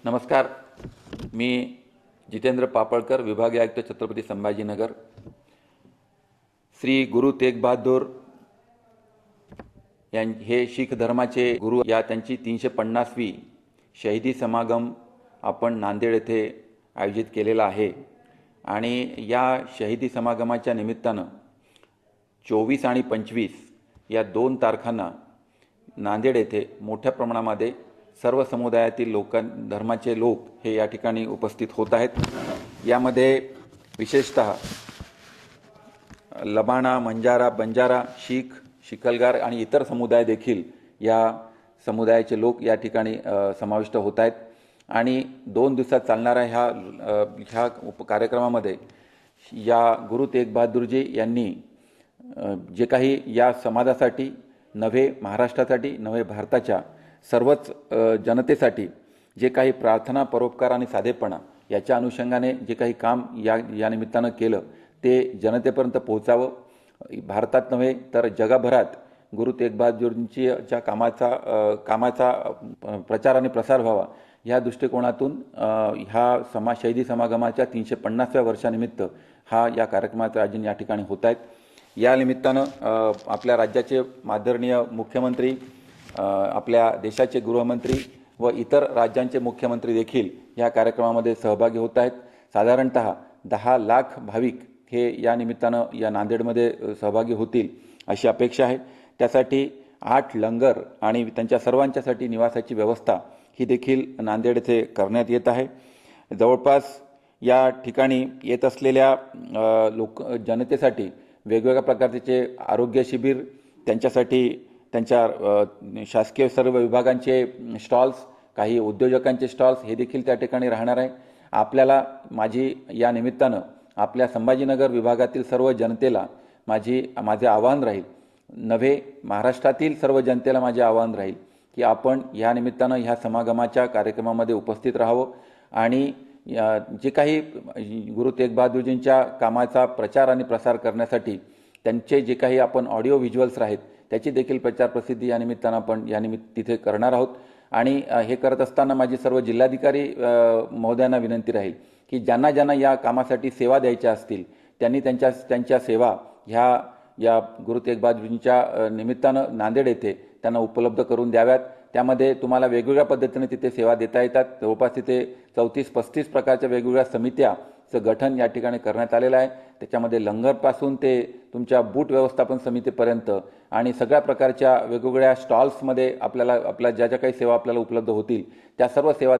नमस्कार. मी जितेंद्र पापळकर, विभागीय आयुक्त, छत्रपती संभाजीनगर. श्री गुरु तेग बहादूर हे शीख धर्माचे गुरु या त्यांची 350वी शहीदी समागम आपण नांदेड येथे आयोजित केलेला आहे. आणि या शहीदी समागमाच्या निमित्तानं 24 आणि 25 या 2 तारखांना नांदेड येथे मोठ्या प्रमाणामध्ये सर्व समुदायातील धर्माचे लोक हे या ठिकाणी उपस्थित होत आहेत. यामध्ये विशेषतः लबाणा, मंजारा, बंजारा, शीख, शिकलगार आणि इतर समुदाय देखील या समुदायाचे लोक या ठिकाणी समाविष्ट होत आहेत. आणि 2 दिवसात चालणाऱ्या ह्या कार्यक्रमामध्ये या गुरु तेग बहादूरजी यांनी जे काही या समाजासाठी नव्हे, महाराष्ट्रासाठी नव्हे, भारताच्या सर्वच जनतेसाठी जे काही प्रार्थना, परोपकार आणि साधेपणा याच्या अनुषंगाने जे काही काम या निमित्तानं केलं ते जनतेपर्यंत पोहोचावं. भारतात नव्हे तर जगभरात गुरु तेग बहादूरजींच्या कामाचा प्रचार आणि प्रसार व्हावा या दृष्टिकोनातून ह्या शहीदी समागमाच्या 350व्या वर्षानिमित्त या कार्यक्रमाचं आयोजन या ठिकाणी होत आहेत. या निमित्तानं आपल्या राज्याचे आदरणीय मुख्यमंत्री, आपल्या देशाचे गृहमंत्री व इतर राज्यांचे मुख्यमंत्री देखील या कार्यक्रमामध्ये सहभागी होत आहेत. साधारणतः 10 लाख भाविक हे या निमित्तानं या नांदेडमध्ये सहभागी होतील अशी अपेक्षा आहे. त्यासाठी 8 लंगर आणि त्यांच्या सर्वांच्यासाठी निवासाची व्यवस्था ही देखील नांदेड येथे करण्यात येत आहे. जवळपास या ठिकाणी येत असलेल्या जनतेसाठी वेगवेगळ्या प्रकारचे आरोग्य शिबिर, त्यांच्यासाठी त्यांच्या शासकीय सर्व विभागांचे स्टॉल्स, काही उद्योजकांचे स्टॉल्स हे देखील त्या ठिकाणी राहणार आहे. आपल्याला माझी या निमित्तानं आपल्या संभाजीनगर विभागातील सर्व जनतेला माझे आवाहन राहील, नव्हे महाराष्ट्रातील सर्व जनतेला माझे आवाहन राहील की आपण या निमित्तानं ह्या समागमाच्या कार्यक्रमामध्ये उपस्थित राहावं आणि जे काही गुरु तेग बहादूरजींच्या कामाचा प्रचार आणि प्रसार करण्यासाठी त्यांचे जे काही आपण ऑडिओ व्हिज्युअल्स आहेत त्याची देखील प्रचार प्रसिद्धी या निमित्तानं आपण तिथे करणार आहोत. आणि हे करत असताना माझी सर्व जिल्हाधिकारी महोदयांना विनंती राहील की ज्यांना या कामासाठी सेवा द्यायच्या असतील त्यांनी त्यांच्या सेवा या गुरु तेग बहादूरजींच्या निमित्तानं नांदेड येथे त्यांना उपलब्ध करून द्याव्यात. त्यामध्ये तुम्हाला वेगवेगळ्या पद्धतीने तिथे सेवा देता येतात. जवळपास तिथे 34-35 प्रकारच्या वेगवेगळ्या समित्याचं गठन या ठिकाणी करण्यात आलेलं आहे. त्याच्यामध्ये लंगरपासून ते तुमच्या बूट व्यवस्थापन समितीपर्यंत आणि सगळ्या प्रकारच्या वेगवेगळ्या स्टॉल्समध्ये आपल्या ज्या काही सेवा आपल्याला उपलब्ध होतील त्या सर्व सेवा